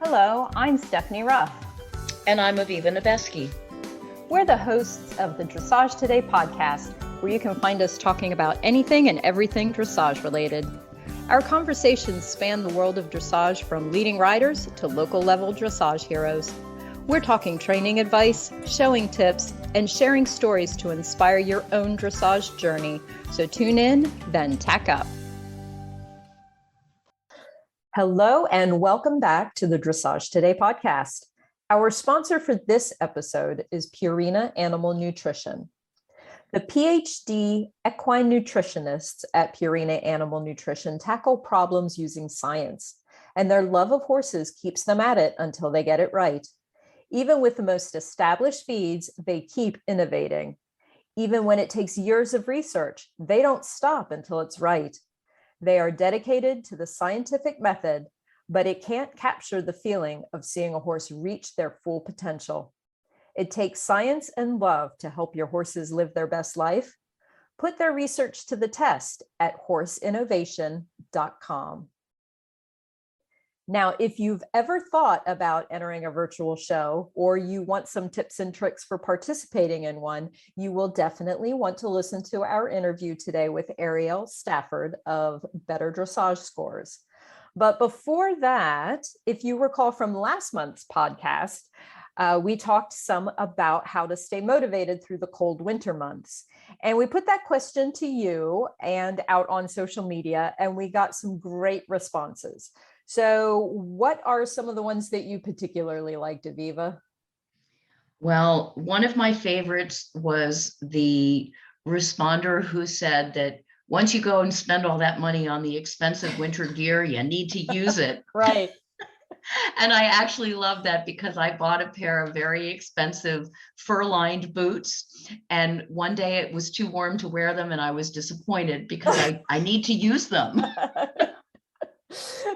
Hello, I'm Stephanie Ruff. And I'm Aviva Nebeski. We're the hosts of the Dressage Today podcast, where you can find us talking about anything and everything dressage related. Our conversations span the world of dressage, from leading riders to local level dressage heroes. We're talking training advice, showing tips, and sharing stories to inspire your own dressage journey. So tune in, then tack up. Hello, and welcome back to the Dressage Today podcast. Our sponsor for this episode is Purina Animal Nutrition. The PhD equine nutritionists at Purina Animal Nutrition tackle problems using science, and their love of horses keeps them at it until they get it right. Even with the most established feeds, they keep innovating. Even when it takes years of research, they don't stop until it's right. They are dedicated to the scientific method, but it can't capture the feeling of seeing a horse reach their full potential. It takes science and love to help your horses live their best life. Put their research to the test at horseinnovation.com. Now, if you've ever thought about entering a virtual show, or you want some tips and tricks for participating in one, you will definitely want to listen to our interview today with Aryelle Stafford of Better Dressage Scores. But before that, if you recall from last month's podcast, we talked some about how to stay motivated through the cold winter months. And we put that question to you and out on social media, and we got some great responses. So what are some of the ones that you particularly liked, Aviva? Well, one of my favorites was the responder who said that once you go and spend all that money on the expensive winter gear, you need to use it. Right. And I actually love that, because I bought a pair of very expensive fur-lined boots, and one day it was too warm to wear them, and I was disappointed because I need to use them.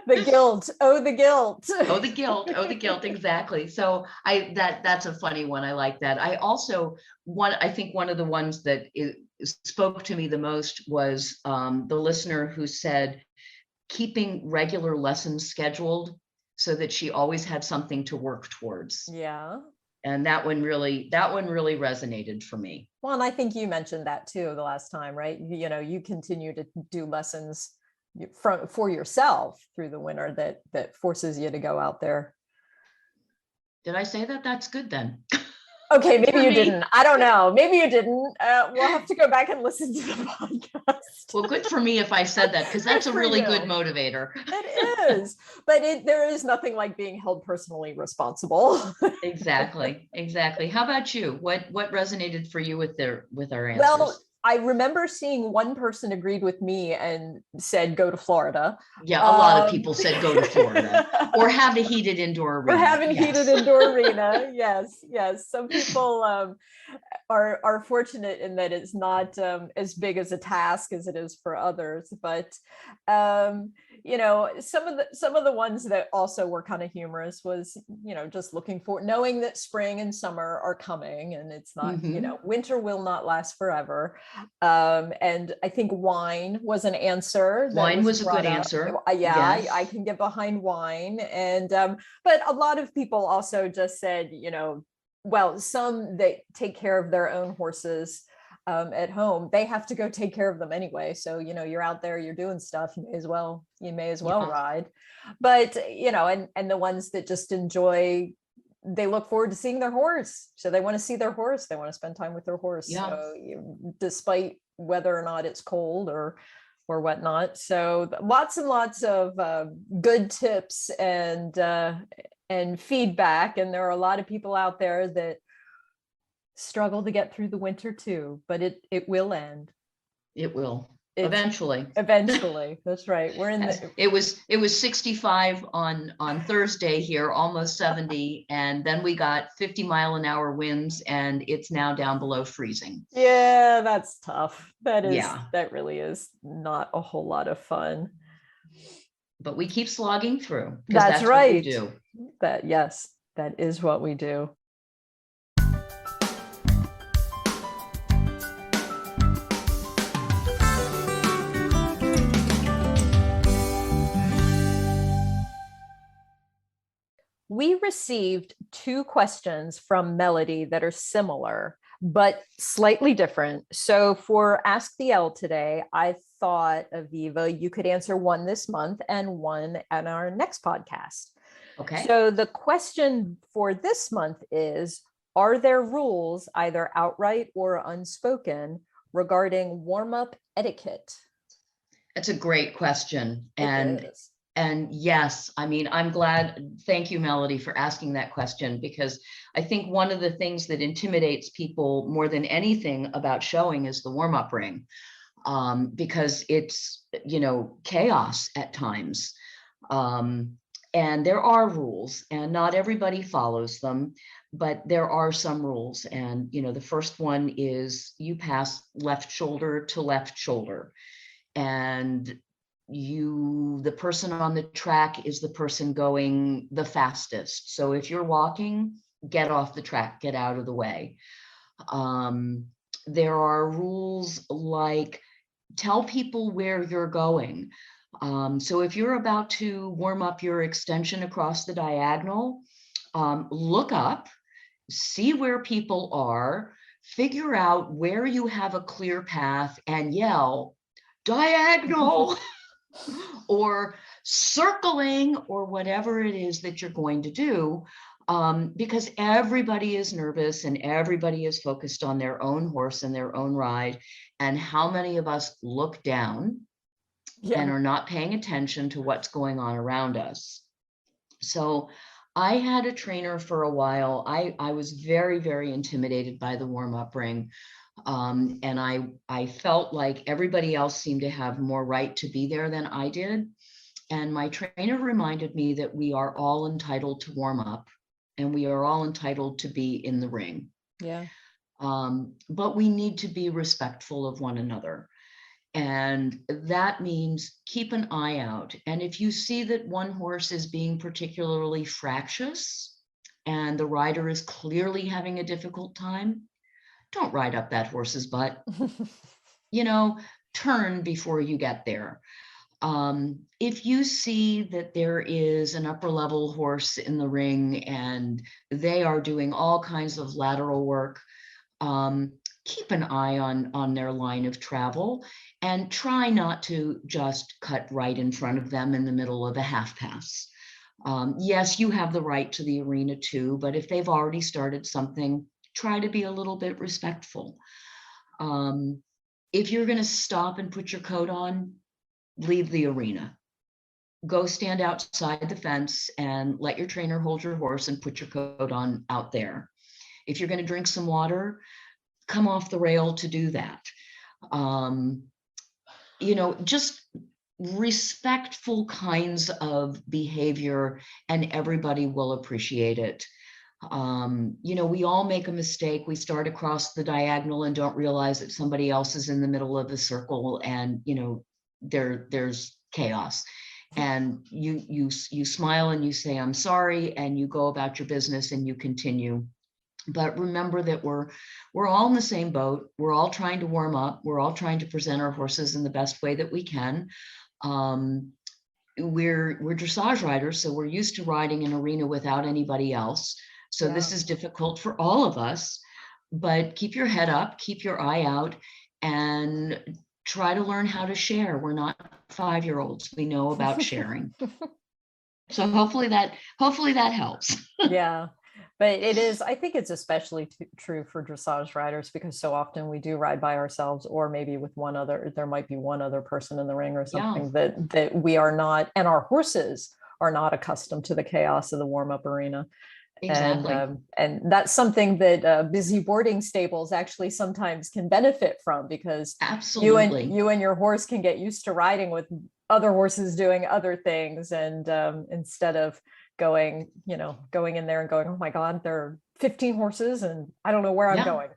The guilt. Oh, the guilt. Oh, the guilt. Oh, the guilt. Exactly. So that's a funny one. I like that. I think one of the ones that spoke to me the most was the listener who said keeping regular lessons scheduled so that she always had something to work towards. Yeah. And that one really resonated for me. Well, and I think you mentioned that too the last time, right? You continue to do lessons for yourself through the winter that forces you to go out there. Did I say that? That's good then. Okay, maybe you didn't. I don't know. Maybe you didn't. We'll have to go back and listen to the podcast. Well, good for me if I said that, because that's a really good motivator. It is, but there is nothing like being held personally responsible. Exactly. How about you? What resonated for you with our answers? Well, I remember seeing one person agreed with me and said, go to Florida. Yeah, a lot of people said go to Florida or have a heated indoor arena. Or have a heated indoor arena. Yes. Some people are fortunate in that it's not as big as a task as it is for others. But some of the ones that also were kind of humorous was, just looking for, knowing that spring and summer are coming, and it's not, winter will not last forever. And I think wine was an answer. Wine was a good answer. Yeah, yes. I can get behind wine. And but a lot of people also just said, some that take care of their own horses at home, they have to go take care of them anyway. So, you're out there, you're doing stuff, you may as well ride. But, and the ones that just enjoy, they look forward to seeing their horse. So they want to see their horse. They want to spend time with their horse. Yeah. So despite whether or not it's cold or whatnot. So lots and lots of good tips and feedback. And there are a lot of people out there that struggle to get through the winter too, but it will end. It will. Eventually. That's right. We're in it was 65 on Thursday here, almost 70, and then we got 50-mile-an-hour winds, and it's now down below freezing. Yeah, that's tough. That really is not a whole lot of fun. But we keep slogging through. That's right. What we do. That is what we do. We received two questions from Melody that are similar, but slightly different. So for Ask the L today, I thought, Aviva, you could answer one this month and one at our next podcast. Okay. So the question for this month is, are there rules, either outright or unspoken, regarding warm-up etiquette? That's a great question. It is. And yes, I mean, I'm glad. Thank you, Melody, for asking that question, because I think one of the things that intimidates people more than anything about showing is the warm-up ring, because it's, chaos at times. And there are rules, and not everybody follows them, but there are some rules. And, the first one is you pass left shoulder to left shoulder. And the person on the track is the person going the fastest. So if you're walking, get off the track, get out of the way. There are rules like tell people where you're going. So if you're about to warm up your extension across the diagonal, look up, see where people are, figure out where you have a clear path, and yell, diagonal, or circling, or whatever it is that you're going to do, because everybody is nervous and everybody is focused on their own horse and their own ride. And how many of us look down and are not paying attention to what's going on around us? So I had a trainer for a while. I was very, very intimidated by the warm-up ring. And I felt like everybody else seemed to have more right to be there than I did. And my trainer reminded me that we are all entitled to warm up, and we are all entitled to be in the ring. Yeah. But we need to be respectful of one another. And that means keep an eye out. And if you see that one horse is being particularly fractious and the rider is clearly having a difficult time, don't ride up that horse's butt. Turn before you get there. If you see that there is an upper level horse in the ring and they are doing all kinds of lateral work, keep an eye on their line of travel and try not to just cut right in front of them in the middle of a half pass. Yes, you have the right to the arena too, but if they've already started something, try to be a little bit respectful. If you're going to stop and put your coat on, leave the arena. Go stand outside the fence and let your trainer hold your horse and put your coat on out there. If you're going to drink some water, come off the rail to do that. Just respectful kinds of behavior, and everybody will appreciate it. We all make a mistake. We start across the diagonal and don't realize that somebody else is in the middle of the circle, and there's chaos. And you smile and you say, I'm sorry, and you go about your business and you continue. But remember that we're all in the same boat. We're all trying to warm up. We're all trying to present our horses in the best way that we can. We're dressage riders, so we're used to riding an arena without anybody else. So this is difficult for all of us, but keep your head up, keep your eye out, and try to learn how to share. We're not 5-year-olds. We know about sharing. So hopefully that helps. Yeah. But I think it's especially true for dressage riders, because so often we do ride by ourselves, or maybe with there might be one other person in the ring or something that we are not, and our horses are not accustomed to the chaos of the warm-up arena. Exactly. And that's something that busy boarding stables actually sometimes can benefit from, because absolutely you and your horse can get used to riding with other horses doing other things, and instead of going in there and going, oh my God, there are 15 horses and I don't know where I'm going.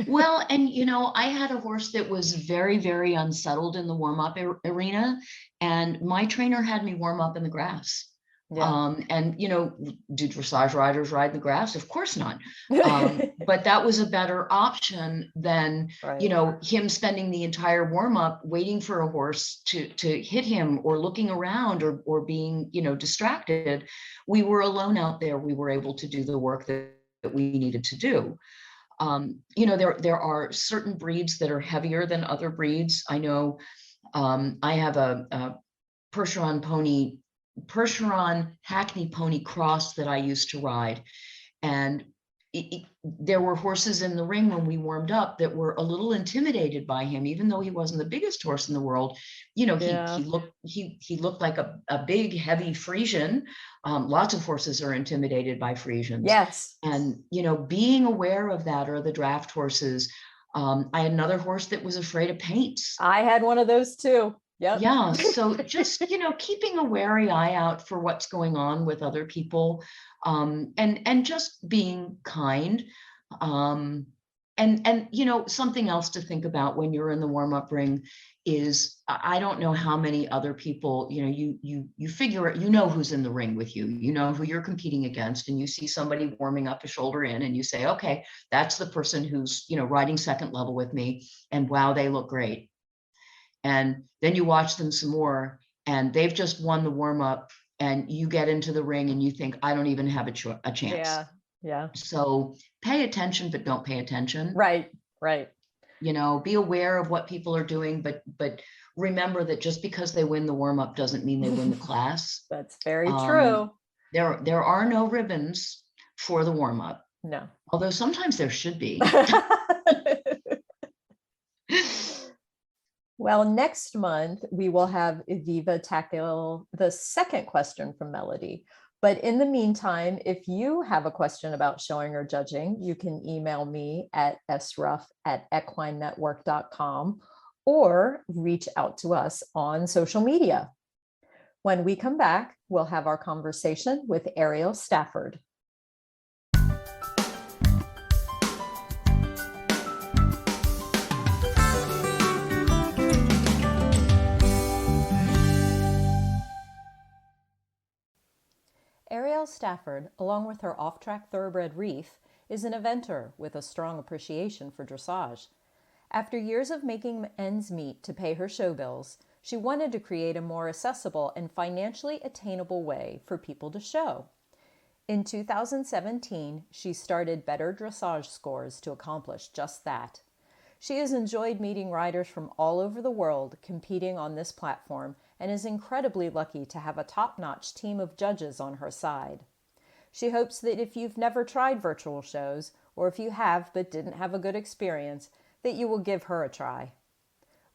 Well, and I had a horse that was very, very unsettled in the warm-up arena, and my trainer had me warm up in the grass. Yeah. And, do dressage riders ride the grass? Of course not. But that was a better option than, Right. him spending the entire warm up waiting for a horse to hit him, or looking around, or being, distracted. We were alone out there. We were able to do the work that we needed to do. There are certain breeds that are heavier than other breeds. I know, I have a Percheron Hackney pony cross that I used to ride. And there were horses in the ring when we warmed up that were a little intimidated by him, even though he wasn't the biggest horse in the world. Yeah. He looked like a big, heavy Frisian. Lots of horses are intimidated by Frisians. Yes. And, being aware of that, or the draft horses. I had another horse that was afraid of paints. I had one of those too. Yep. Yeah. So just, keeping a wary eye out for what's going on with other people, and just being kind. And something else to think about when you're in the warm-up ring is, I don't know how many other people, you figure, who's in the ring with you, who you're competing against, and you see somebody warming up a shoulder in, and you say, okay, that's the person who's, riding second level with me, and wow, they look great. And then you watch them some more, and they've just won the warm up, and you get into the ring and you think, I don't even have a chance. Yeah. Yeah. So pay attention, but don't pay attention. Right. Right. Be aware of what people are doing, but remember that just because they win the warm up doesn't mean they win the class. That's very true. There are no ribbons for the warm up. No. Although sometimes there should be. Well, next month, we will have Aviva tackle the second question from Melody. But in the meantime, if you have a question about showing or judging, you can email me at sruff@equinenetwork.com or reach out to us on social media. When we come back, we'll have our conversation with Aryelle Stafford. Aryelle Stafford, along with her off-track thoroughbred Reef, is an eventer with a strong appreciation for dressage. After years of making ends meet to pay her show bills, she wanted to create a more accessible and financially attainable way for people to show. In 2017, she started Better Dressage Scores to accomplish just that. She has enjoyed meeting riders from all over the world competing on this platform, and is incredibly lucky to have a top-notch team of judges on her side. She hopes that if you've never tried virtual shows, or if you have but didn't have a good experience, that you will give her a try.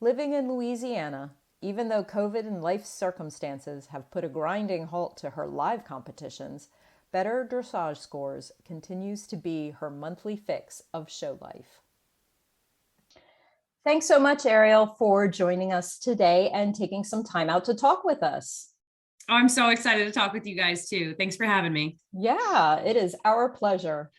Living in Louisiana, even though COVID and life circumstances have put a grinding halt to her live competitions, Better Dressage Scores continues to be her monthly fix of show life. Thanks so much, Aryelle, for joining us today and taking some time out to talk with us. Oh, I'm so excited to talk with you guys too. Thanks for having me. Yeah, it is our pleasure.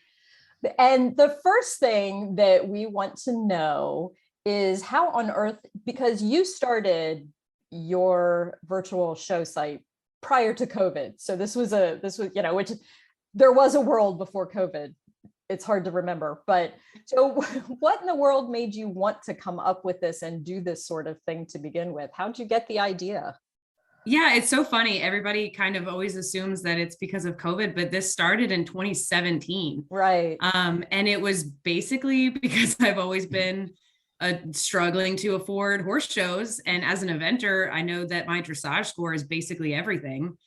And the first thing that we want to know is how on earth, because you started your virtual show site prior to COVID. So this was, which there was a world before COVID. It's hard to remember, but so what in the world made you want to come up with this and do this sort of thing to begin with? How'd you get the idea? Yeah, it's so funny. Everybody kind of always assumes that it's because of COVID, but this started in 2017. Right. And it was basically because I've always been struggling to afford horse shows. And as an eventer, I know that my dressage score is basically everything.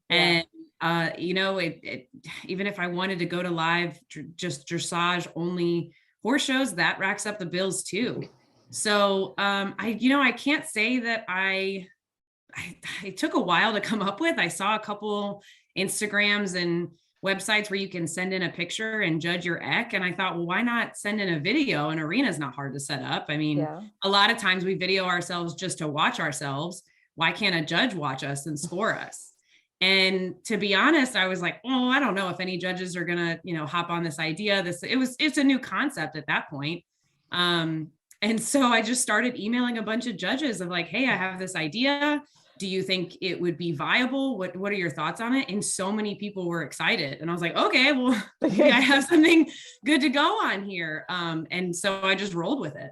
Yeah. And even if I wanted to go to live, just dressage only horse shows, that racks up the bills too. So I can't say that it took a while to come up with. I saw a couple Instagrams and websites where you can send in a picture and judge your EQ. And I thought, well, why not send in a video? An arena is not hard to set up. I mean, A lot of times we video ourselves just to watch ourselves. Why can't a judge watch us and score us? And to be honest, I was like, oh, I don't know if any judges are going to, hop on this idea. It's a new concept at that point. And so I just started emailing a bunch of judges of like, hey, I have this idea. do you think it would be viable? What are your thoughts on it? And so many people were excited. And I was like, okay, well, maybe I have something good to go on here. And so I just rolled with it.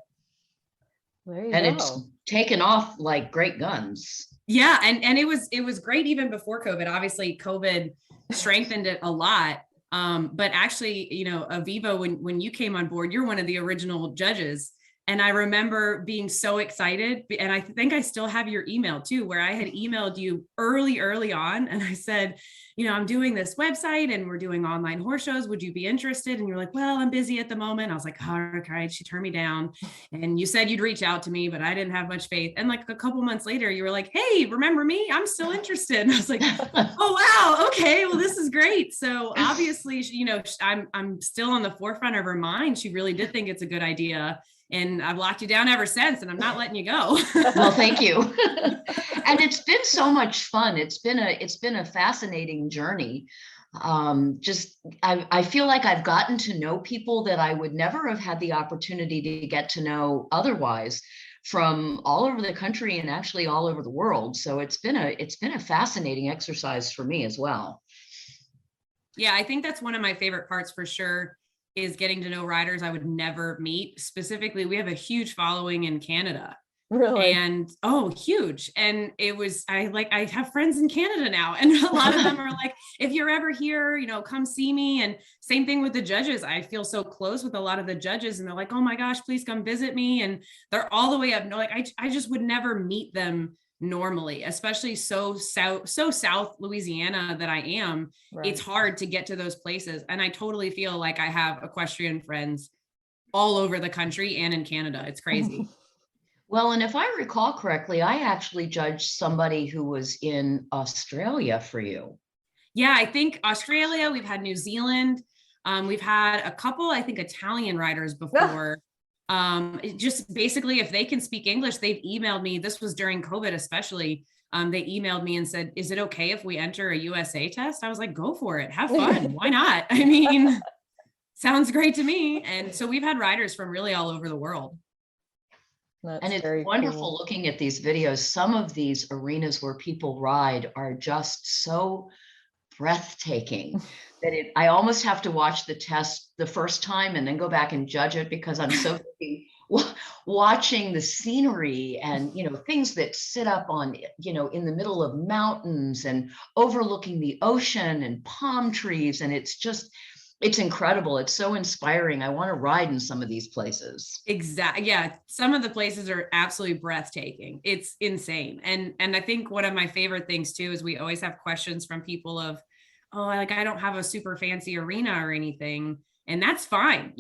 There you And go. it's taken off like great guns. Yeah. And it was great even before COVID. Obviously, COVID strengthened it a lot. But actually, Aviva, when you came on board, you're one of the original judges. And I remember being so excited. And I think I still have your email too, where I had emailed you early on. And I said, I'm doing this website and we're doing online horse shows. Would you be interested? And you're like, well, I'm busy at the moment. I was like, all right. She turned me down. And you said you'd reach out to me, but I didn't have much faith. And like a couple months later, you were like, hey, remember me? I'm still interested. And I was like, oh, wow. Okay. Well, this is great. So obviously, I'm still on the forefront of her mind. She really did think it's a good idea. And I've locked you down ever since, and I'm not letting you go. Well, thank you. And it's been so much fun. It's been a fascinating journey. I feel like I've gotten to know people that I would never have had the opportunity to get to know otherwise, from all over the country and actually all over the world. So it's been a fascinating exercise for me as well. Yeah, I think that's one of my favorite parts for sure, is getting to know riders I would never meet. Specifically, we have a huge following in Canada. Really? And huge. And I have friends in Canada now. And a lot of them are like, if you're ever here, come see me. And same thing with the judges. I feel so close with a lot of the judges, and they're like, oh my gosh, please come visit me. And they're all the way up. I just would never meet them normally, especially so South Louisiana that I am. Right. It's hard to get to those places. And I totally feel like I have equestrian friends all over the country and in Canada. It's crazy. Well, and if I recall correctly, I actually judged somebody who was in Australia for you. Yeah, I think Australia, we've had New Zealand. We've had a couple, I think, Italian riders before. Just basically, if they can speak English, they've emailed me. This was during COVID, especially. They emailed me and said, is it okay if we enter a USA test? I was like, go for it. Have fun. Why not? I mean, sounds great to me. And so we've had riders from really all over the world. And it's wonderful looking at these videos. Some of these arenas where people ride are just so breathtaking that I almost have to watch the test the first time and then go back and judge it, because I'm so watching the scenery and, things that sit up on, in the middle of mountains and overlooking the ocean and palm trees. And it's incredible. It's so inspiring. I want to ride in some of these places. Exactly. Yeah. Some of the places are absolutely breathtaking. It's insane. And I think one of my favorite things too, is we always have questions from people of, I don't have a super fancy arena or anything. And that's fine.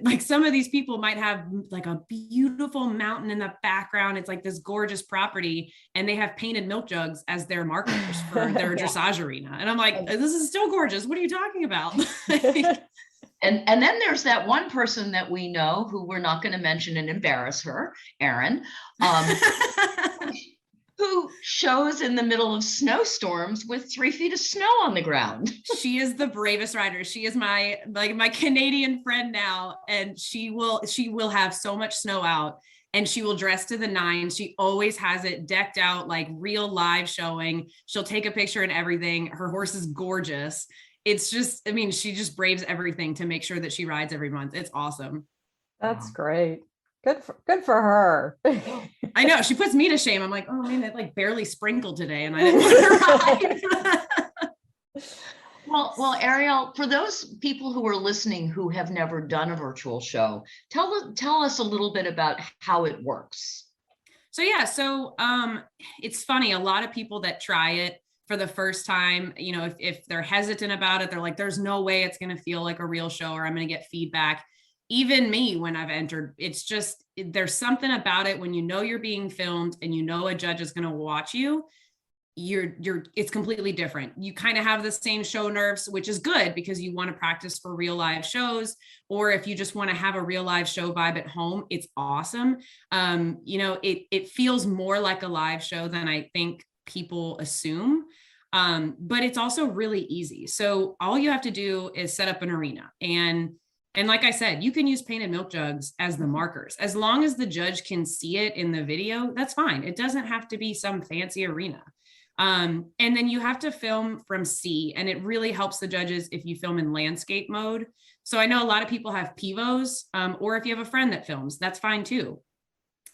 Like some of these people might have like a beautiful mountain in the background. It's like this gorgeous property, and they have painted milk jugs as their markers for their dressage arena. And I'm like, this is still gorgeous. What are you talking about? And then there's that one person that we know, who we're not going to mention and embarrass her, Erin, who shows in the middle of snowstorms with 3 feet of snow on the ground. She is the bravest rider. She is my Canadian friend now. And she will have so much snow out, and she will dress to the nines. She always has it decked out, like real live showing. She'll take a picture and everything. Her horse is gorgeous. It's just, she just braves everything to make sure that she rides every month. It's awesome. That's great. Good for her. I know, she puts me to shame. I'm like, oh man, it like barely sprinkled today, and I didn't want to ride. Well, Aryelle, for those people who are listening who have never done a virtual show, tell us a little bit about how it works. So it's funny. A lot of people that try it for the first time, if they're hesitant about it, they're like, there's no way it's going to feel like a real show, or I'm going to get feedback. Even me, when I've entered, it's just, there's something about it when you're being filmed and a judge is going to watch you. It's completely different. You kind of have the same show nerves, which is good because you want to practice for real live shows. Or if you just want to have a real live show vibe at home, it's awesome. It feels more like a live show than I think people assume. But it's also really easy. So all you have to do is set up an arena, and And like I said, you can use painted milk jugs as the markers. As long as the judge can see it in the video, that's fine. It doesn't have to be some fancy arena. And then you have to film from sea, and it really helps the judges if you film in landscape mode. So I know a lot of people have pivos, or if you have a friend that films, that's fine too.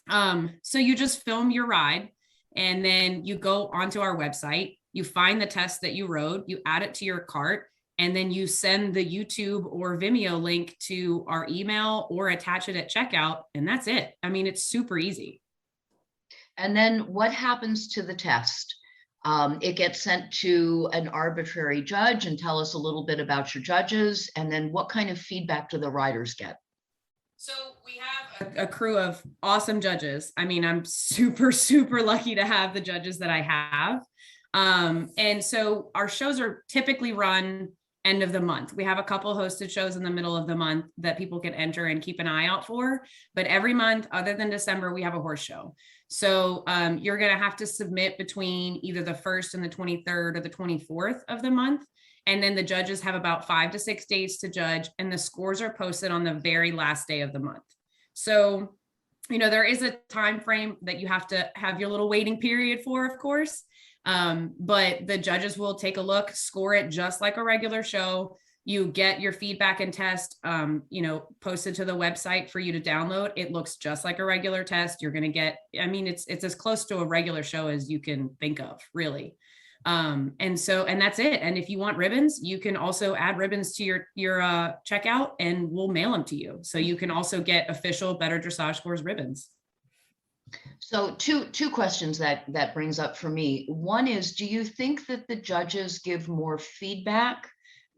So you just film your ride, and then you go onto our website, you find the test that you rode, you add it to your cart, and then you send the YouTube or Vimeo link to our email or attach it at checkout, and that's it. I mean, it's super easy. And then what happens to the test? It gets sent to an arbitrary judge, and tell us a little bit about your judges, and then what kind of feedback do the riders get? So we have a crew of awesome judges. I mean, I'm super, super lucky to have the judges that I have. And so our shows are typically run end of the month. We have a couple hosted shows in the middle of the month that people can enter and keep an eye out for. But every month, other than December, we have a horse show. So you're going to have to submit between either the 1st and the 23rd or the 24th of the month. And then the judges have about 5 to 6 days to judge, and the scores are posted on the very last day of the month. So, you know, there is a time frame that you have to have your little waiting period for, of course. But the judges will take a look, score it just like a regular show. You get your feedback and test, you know, posted to the website for you to download. It looks just like a regular test. You're going to get, I mean, it's as close to a regular show as you can think of, really. And that's it. And if you want ribbons, you can also add ribbons to your checkout, and we'll mail them to you. So you can also get official Better Dressage Scores ribbons. So two questions that brings up for me. One is, do you think that the judges give more feedback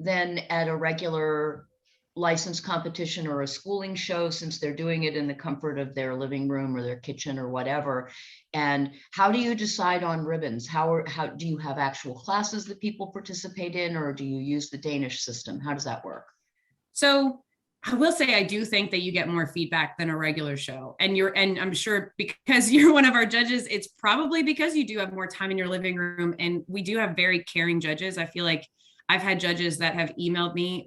than at a regular license competition or a schooling show, since they're doing it in the comfort of their living room or their kitchen or whatever? And how do you decide on ribbons? How do you have actual classes that people participate in, or do you use the Danish system? How does that work? So I will say, I do think that you get more feedback than a regular show. And I'm sure because you're one of our judges, it's probably because you do have more time in your living room, and we do have very caring judges. I feel like I've had judges that have emailed me.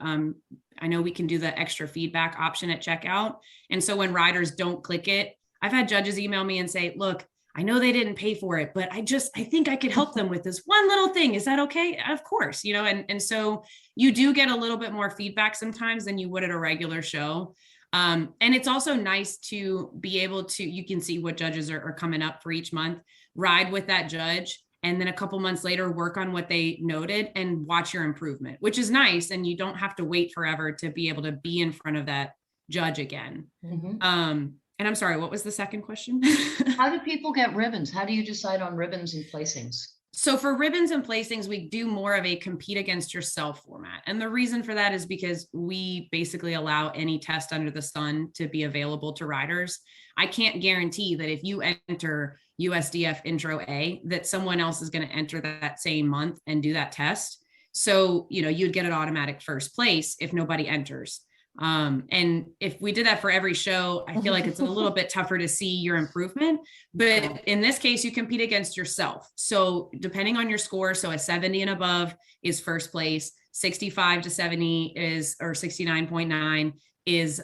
I know we can do the extra feedback option at checkout. And so when riders don't click it, I've had judges email me and say, look, I know they didn't pay for it, but I think I could help them with this one little thing. Is that okay? Of course, you know, and so you do get a little bit more feedback sometimes than you would at a regular show. And it's also nice to be able to, you can see what judges are coming up for each month, ride with that judge, and then a couple months later, work on what they noted and watch your improvement, which is nice. And you don't have to wait forever to be able to be in front of that judge again. Mm-hmm. And I'm sorry, what was the second question? How do people get ribbons? How do you decide on ribbons and placings? So for ribbons and placings, we do more of a compete against yourself format. And the reason for that is because we basically allow any test under the sun to be available to riders. I can't guarantee that if you enter USDF Intro A, that someone else is going to enter that same month and do that test. So, you know, you'd get an automatic first place if nobody enters. And if we did that for every show, I feel like it's a little bit tougher to see your improvement, but in this case, you compete against yourself. So depending on your score, so a 70 and above is first place, 65 to 70 is, or 69.9 is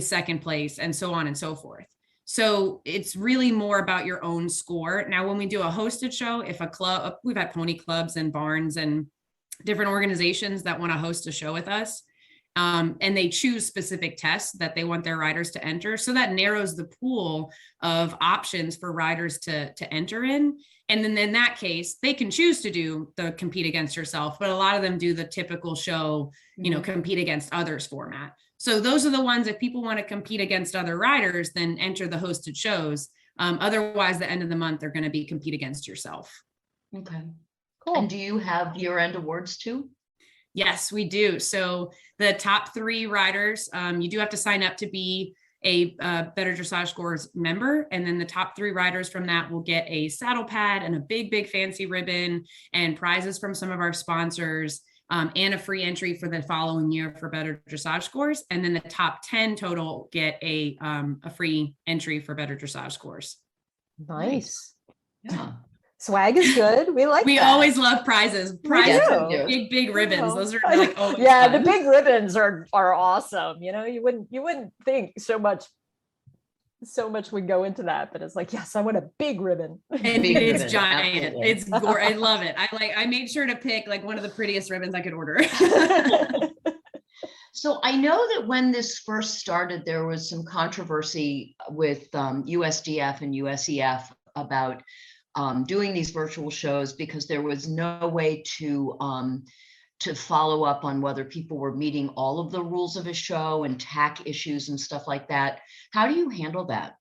second place, and so on and so forth. So it's really more about your own score. Now, when we do a hosted show, if a club, we've had pony clubs and barns and different organizations that want to host a show with us. And they choose specific tests that they want their riders to enter. So that narrows the pool of options for riders to enter in. And then in that case, they can choose to do the compete against yourself, but a lot of them do the typical show, you know, compete against others format. So those are the ones, if people want to compete against other riders, then enter the hosted shows. Otherwise, the end of the month, they're going to be compete against yourself. Okay, cool. And do you have year-end awards too? Yes, we do. So the top 3 riders, you do have to sign up to be a Better Dressage Scores member. And then the top 3 riders from that will get a saddle pad and a big, big fancy ribbon and prizes from some of our sponsors, and a free entry for the following year for Better Dressage Scores. And then the top 10 total get a free entry for Better Dressage Scores. Nice. Yeah. Swag is good. We like We that. always love prizes. Yes, Prizes, we do. big ribbons. Those are Oh. like always yeah, fun. the big ribbons are awesome. You know, you wouldn't think so much would go into that, but it's like, yes, I want a big ribbon. And Big it's ribbon, giant. absolutely. It's I love it. I made sure to pick like one of the prettiest ribbons I could order. So I know that when this first started, there was some controversy with USDF and USEF about doing these virtual shows because there was no way to follow up on whether people were meeting all of the rules of a show and TAC issues and stuff like that. How do you handle that?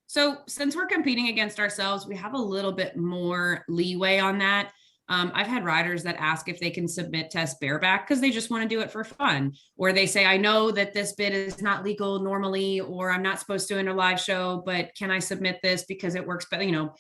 So since we're competing against ourselves, we have a little bit more leeway on that. I've had riders that ask if they can submit tests bareback because they just want to do it for fun. Or they say, I know that this bit is not legal normally, or I'm not supposed to in a live show, but can I submit this because it works better? You know,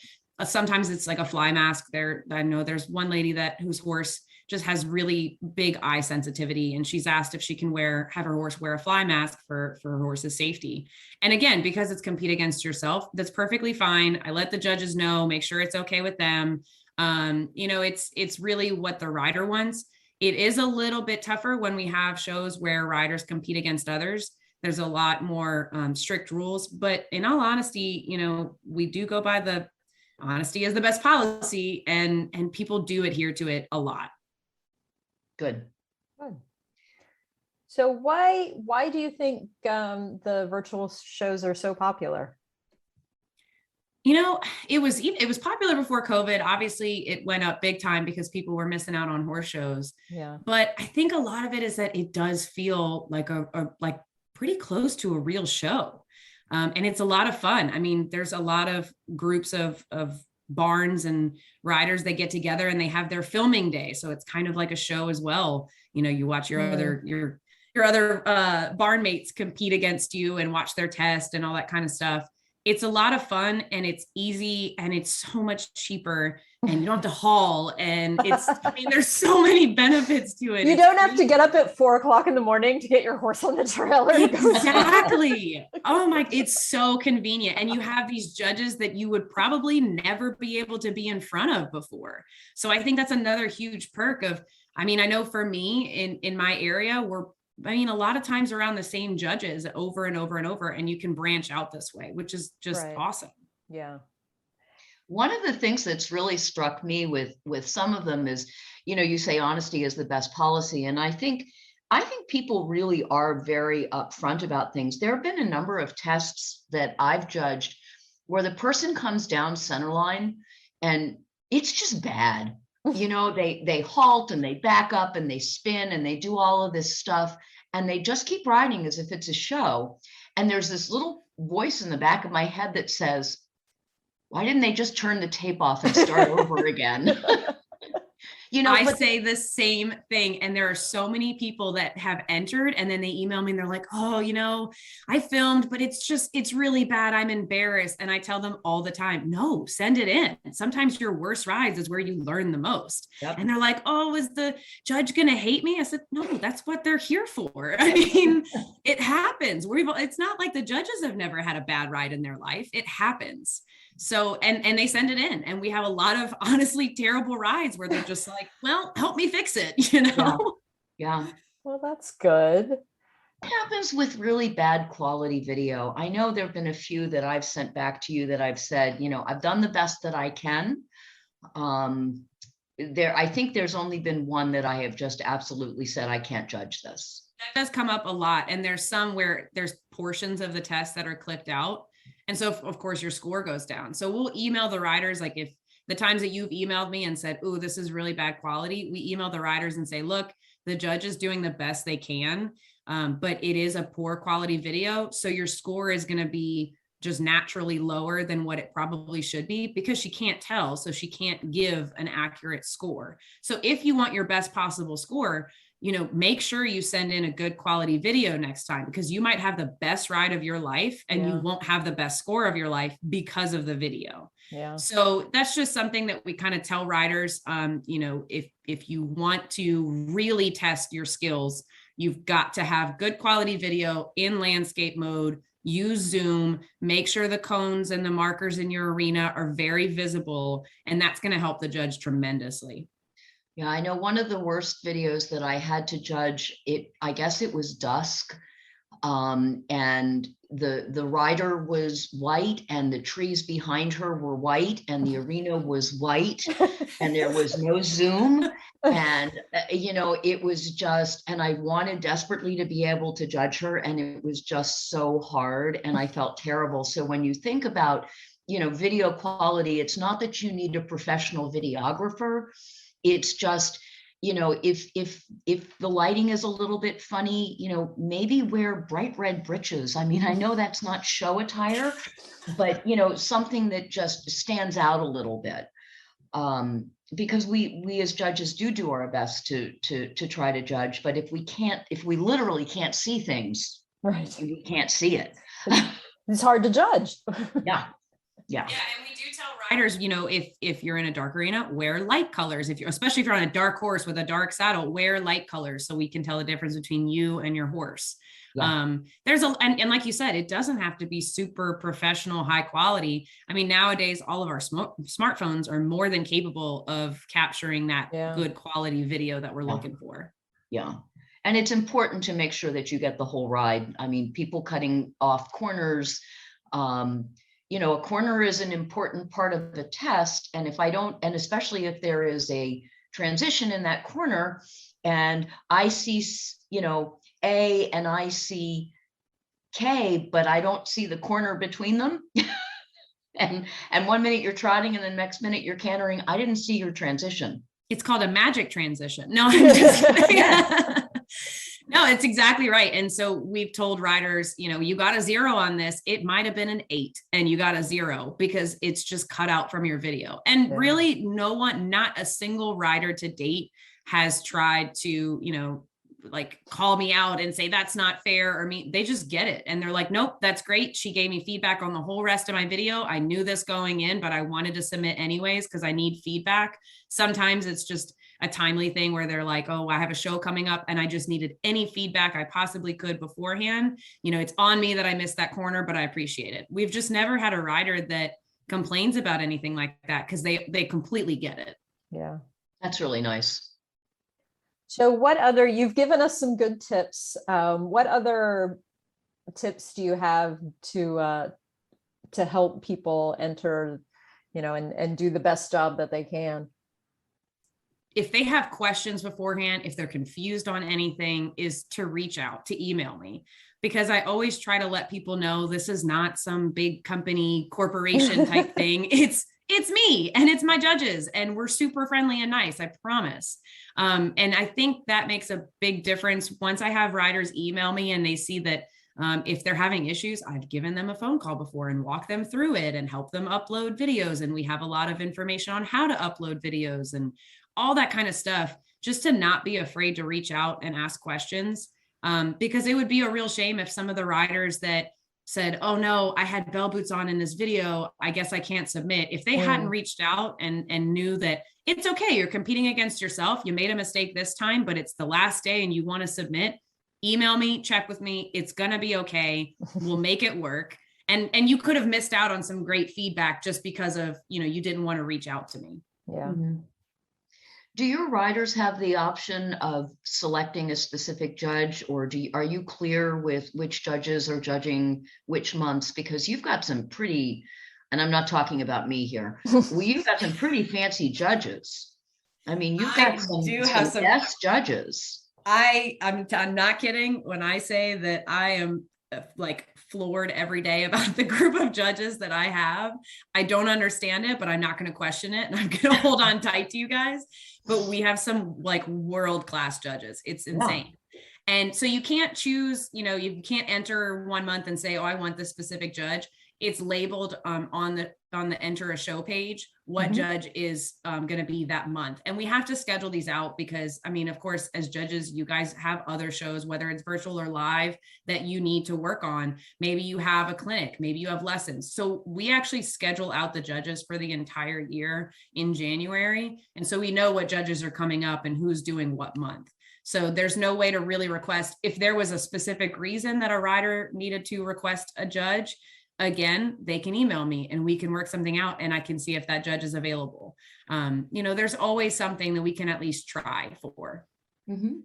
sometimes it's like a fly mask there. I know there's one lady whose horse just has really big eye sensitivity. And she's asked if she can have her horse wear a fly mask for her horse's safety. And again, because it's compete against yourself, that's perfectly fine. I let the judges know, make sure it's okay with them. You know, it's really what the rider wants. It is a little bit tougher when we have shows where riders compete against others. There's a lot more strict rules, but in all honesty, you know, we do go by the honesty is the best policy, and people do adhere to it a lot. Good. So why do you think the virtual shows are so popular? You know, it was popular before COVID. Obviously, it went up big time because people were missing out on horse shows. Yeah. But I think a lot of it is that it does feel like like pretty close to a real show. And it's a lot of fun. I mean, there's a lot of groups of barns and riders that get together and they have their filming day. So it's kind of like a show as well. You know, you watch your other barn mates compete against you and watch their test and all that kind of stuff. It's a lot of fun and it's easy and it's so much cheaper and you don't have to haul. And there's so many benefits to it. You don't have to get up at 4 o'clock in the morning to get your horse on the trailer. Exactly. Oh my, it's so convenient. And you have these judges that you would probably never be able to be in front of before. So I think that's another huge perk of, I mean, I know for me in my area, a lot of times around the same judges over and over and over, and you can branch out this way, which is just awesome. Yeah. One of the things that's really struck me with some of them is, you know, you say honesty is the best policy. And I think people really are very upfront about things. There have been a number of tests that I've judged where the person comes down center line and it's just bad. You know, they halt and they back up and they spin and they do all of this stuff and they just keep riding as if it's a show. And there's this little voice in the back of my head that says, why didn't they just turn the tape off and start over again? You know, I say the same thing. And there are so many people that have entered and then they email me and they're like, oh, you know, I filmed, but it's really bad. I'm embarrassed. And I tell them all the time, no, send it in. Sometimes your worst rides is where you learn the most. Yep. And they're like, oh, is the judge going to hate me? I said, no, that's what they're here for. I mean, it happens. It's not like the judges have never had a bad ride in their life. It happens. So, and they send it in and we have a lot of honestly terrible rides where they're just like, well, help me fix it, you know? Yeah. Well, that's good. What happens with really bad quality video? I know there've been a few that I've sent back to you that I've said, you know, I've done the best that I can. I think there's only been one that I have just absolutely said, I can't judge this. That does come up a lot. And there's some where there's portions of the test that are clipped out. And so, of course, your score goes down. So we'll email the riders, like if the times that you've emailed me and said, oh, this is really bad quality, we email the riders and say, look, the judge is doing the best they can, but it is a poor quality video. So your score is going to be just naturally lower than what it probably should be because she can't tell. So she can't give an accurate score. So if you want your best possible score, you know, make sure you send in a good quality video next time because you might have the best ride of your life and you won't have the best score of your life because of the video. Yeah. So that's just something that we kind of tell riders, you know, if you want to really test your skills, you've got to have good quality video in landscape mode use Zoom, make sure the cones and the markers in your arena are very visible, and that's going to help the judge tremendously. Yeah, I know one of the worst videos that I had to judge, I guess it was dusk, and the rider was white and the trees behind her were white and the arena was white and there was no Zoom. And, it was just, and I wanted desperately to be able to judge her, and it was just so hard and I felt terrible. So when you think about, video quality, it's not that you need a professional videographer. It's just, if the lighting is a little bit funny, maybe wear bright red breeches. I mean, I know that's not show attire, but something that just stands out a little bit. Because we as judges do our best to try to judge, but if we literally can't see things, right, we can't see it. It's hard to judge. Yeah. Yeah, and we do tell riders, if you're in a dark arena, wear light colors. Especially if you're on a dark horse with a dark saddle, wear light colors so we can tell the difference between you and your horse. Yeah. And like you said, it doesn't have to be super professional, high quality. I mean, nowadays, all of our smartphones are more than capable of capturing that good quality video that we're looking for. Yeah. And it's important to make sure that you get the whole ride. I mean, people cutting off corners, a corner is an important part of the test. And and especially if there is a transition in that corner and I see, A and I see K, but I don't see the corner between them. and 1 minute you're trotting and the next minute you're cantering. I didn't see your transition. It's called a magic transition. No, I'm just kidding. No, it's exactly right. And so we've told riders, you got a 0 on this. It might have been an 8 and you got a 0 because it's just cut out from your video. And really not a single rider to date has tried to, call me out and say, that's not fair. Or they just get it. And they're like, nope, that's great. She gave me feedback on the whole rest of my video. I knew this going in, but I wanted to submit anyways, because I need feedback. Sometimes it's just a timely thing where they're like, oh, I have a show coming up and I just needed any feedback I possibly could beforehand. It's on me that I missed that corner, but I appreciate it. We've just never had a rider that complains about anything like that because they completely get it. Yeah. That's really nice. So you've given us some good tips. What other tips do you have to help people enter, and do the best job that they can? If they have questions beforehand, if they're confused on anything, is to reach out, to email me, because I always try to let people know this is not some big company corporation type thing. It's me and it's my judges and we're super friendly and nice, I promise. And I think that makes a big difference. Once I have riders email me and they see that if they're having issues, I've given them a phone call before and walk them through it and help them upload videos. And we have a lot of information on how to upload videos and all that kind of stuff, just to not be afraid to reach out and ask questions. Because it would be a real shame if some of the riders that said, oh no, I had bell boots on in this video, I guess I can't submit. If they hadn't reached out and knew that it's okay, you're competing against yourself, you made a mistake this time, but it's the last day and you want to submit, email me, check with me. It's going to be okay. We'll make it work. And you could have missed out on some great feedback just because of, you didn't want to reach out to me. Yeah. Mm-hmm. Do your riders have the option of selecting a specific judge, or are you clear with which judges are judging which months? Because you've got some pretty, and I'm not talking about me here, you've got some pretty fancy judges. I mean, you've got some best judges. I'm not kidding when I say that I am floored every day about the group of judges that I have. I don't understand it, but I'm not going to question it. And I'm going to hold on tight to you guys. But we have some world-class judges. It's insane. Yeah. And so you can't choose, you can't enter 1 month and say, oh, I want this specific judge. It's labeled on the enter a show page, what judge is going to be that month. And we have to schedule these out because, of course, as judges, you guys have other shows, whether it's virtual or live, that you need to work on. Maybe you have a clinic, maybe you have lessons. So we actually schedule out the judges for the entire year in January. And so we know what judges are coming up and who's doing what month. So there's no way to really request. If there was a specific reason that a rider needed to request a judge, again, they can email me and we can work something out and I can see if that judge is available. There's always something that we can at least try for. Mm-hmm.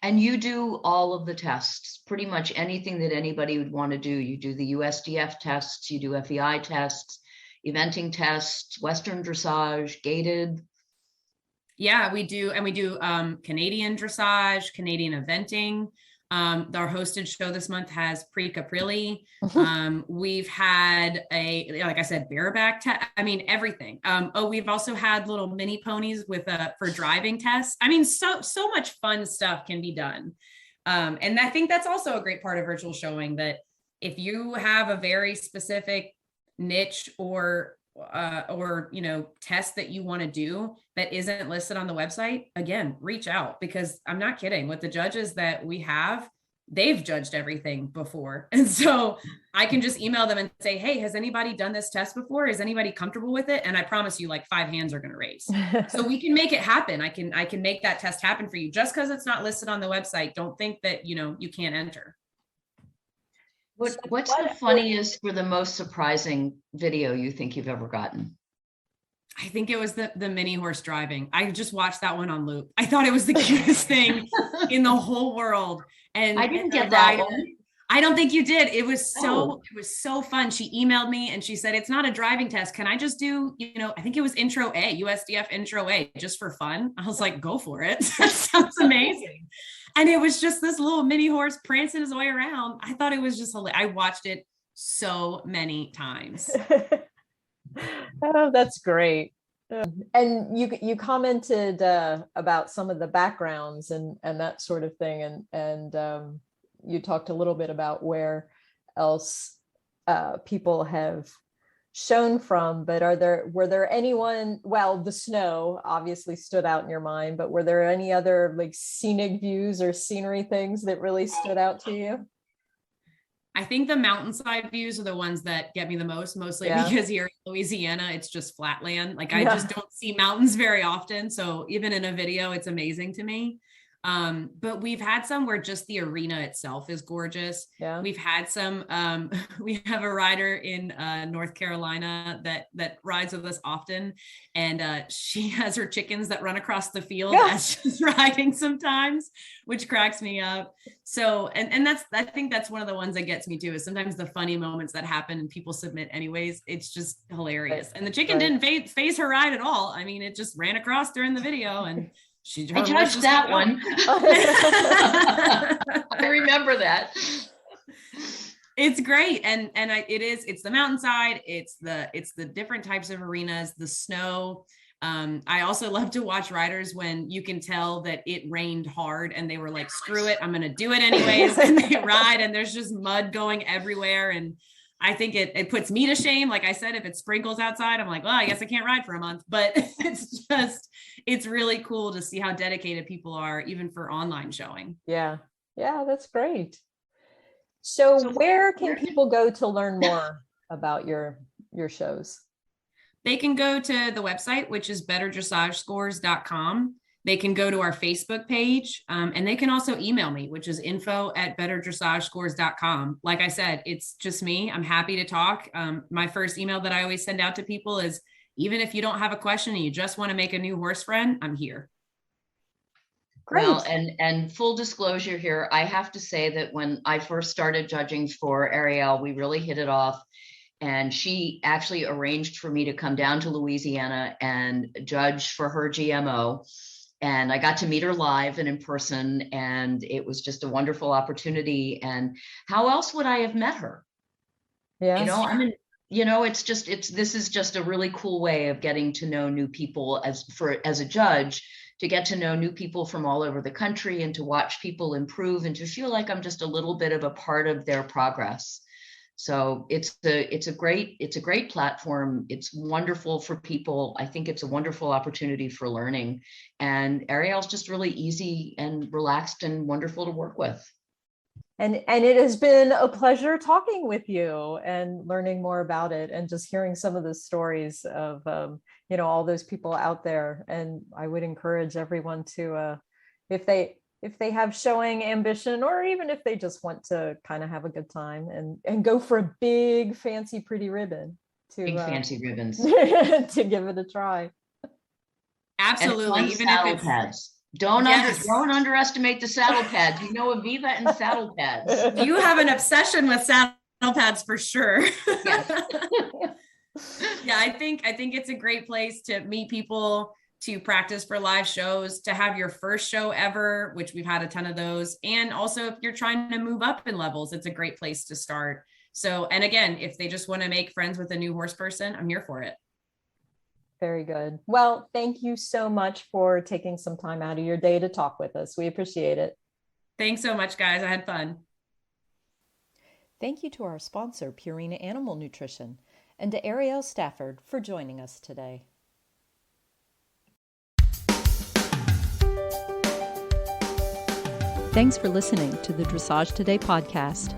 And you do all of the tests, pretty much anything that anybody would want to do. You do the USDF tests, you do FEI tests, eventing tests, Western dressage, gated. Yeah, we do. And we do Canadian dressage, Canadian eventing. Our hosted show this month has pre-caprilli. We've had like I said, bareback everything. We've also had little mini ponies with for driving tests. So much fun stuff can be done. And I think that's also a great part of virtual showing, that if you have a very specific niche or test that you want to do that isn't listed on the website, again, reach out, because I'm not kidding. With the judges that we have, they've judged everything before. And so I can just email them and say, hey, has anybody done this test before? Is anybody comfortable with it? And I promise you, like 5 hands are going to raise. So we can make it happen. I can make that test happen for you. Just because it's not listed on the website, don't think that, you can't enter. What's the funniest or the most surprising video you think you've ever gotten? I think it was the mini horse driving. I just watched that one on loop. I thought it was the cutest thing in the whole world. And I didn't get that one. I don't think you did. It was so fun. She emailed me and she said, it's not a driving test. Can I just do, I think it was intro A, USDF intro A, just for fun. I was like, go for it. That sounds amazing. And it was just this little mini horse prancing his way around. I thought it was just hilarious. I watched it so many times. Oh, that's great. And you commented about some of the backgrounds and that sort of thing. And you talked a little bit about where else people have shown from, but were there anyone, well, the snow obviously stood out in your mind, but were there any other like scenic views or scenery things that really stood out to you? I think the mountainside views are the ones that get me the most, mostly because here in Louisiana, it's just flat land. Like I just don't see mountains very often. So even in a video, it's amazing to me. But we've had some where just the arena itself is gorgeous. Yeah. We've had some, we have a rider in North Carolina that rides with us often. And she has her chickens that run across the field as she's riding sometimes, which cracks me up. So, and I think that's one of the ones that gets me too, is sometimes the funny moments that happen and people submit anyways. It's just hilarious. And the chicken didn't phase her ride at all. I mean, it just ran across during the video and I judged that one. I remember that. It's great. And it's the mountainside. It's the different types of arenas, the snow. I also love to watch riders when you can tell that it rained hard and they were like, screw it, I'm going to do it anyways. And they ride and there's just mud going everywhere. And I think it puts me to shame. Like I said, if it sprinkles outside, I'm like, well, I guess I can't ride for a month, but it's really cool to see how dedicated people are, even for online showing. Yeah. Yeah, that's great. So where can people go to learn more about your shows? They can go to the website, which is betterdressagescores.com. They can go to our Facebook page, and they can also email me, which is info@betterdressagescores.com. Like I said, it's just me. I'm happy to talk. My first email that I always send out to people is, even if you don't have a question and you just want to make a new horse friend, I'm here. Great. Well, and full disclosure here, I have to say that when I first started judging for Aryelle, we really hit it off. And she actually arranged for me to come down to Louisiana and judge for her GMO. And I got to meet her live and in person, and it was just a wonderful opportunity. And how else would I have met her? Yeah, this is just a really cool way of getting to know new people as a judge, to get to know new people from all over the country and to watch people improve and to feel like I'm just a little bit of a part of their progress. So it's a great platform. It's wonderful for people. I think it's a wonderful opportunity for learning. And Aryelle's just really easy and relaxed and wonderful to work with. And it has been a pleasure talking with you and learning more about it, and just hearing some of the stories of all those people out there. And I would encourage everyone to, if they if they have showing ambition, or even if they just want to kind of have a good time and go for a big, fancy, pretty ribbon Big fancy ribbons. to give it a try. Absolutely. And even saddle if it's pads. Don't Yes. don't underestimate the saddle pads. You know, Aviva and saddle pads. you have an obsession with saddle pads for sure. Yes. Yeah, I think it's a great place to meet people, to practice for live shows, to have your first show ever, which we've had a ton of those. And also if you're trying to move up in levels, it's a great place to start. So, and again, if they just want to make friends with a new horse person, I'm here for it. Very good. Well, thank you so much for taking some time out of your day to talk with us. We appreciate it. Thanks so much, guys. I had fun. Thank you to our sponsor, Purina Animal Nutrition, and to Aryelle Stafford for joining us today. Thanks for listening to the Dressage Today podcast.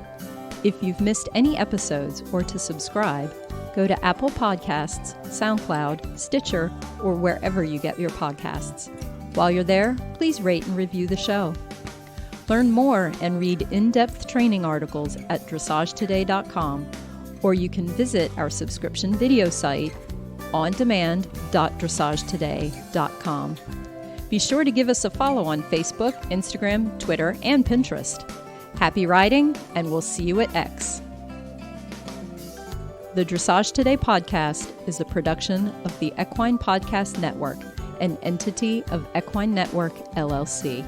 If you've missed any episodes or to subscribe, go to Apple Podcasts, SoundCloud, Stitcher, or wherever you get your podcasts. While you're there, please rate and review the show. Learn more and read in-depth training articles at dressagetoday.com, or you can visit our subscription video site, ondemand.dressagetoday.com. Be sure to give us a follow on Facebook, Instagram, Twitter, and Pinterest. Happy riding, and we'll see you at X. The Dressage Today podcast is a production of the Equine Podcast Network, an entity of Equine Network, LLC.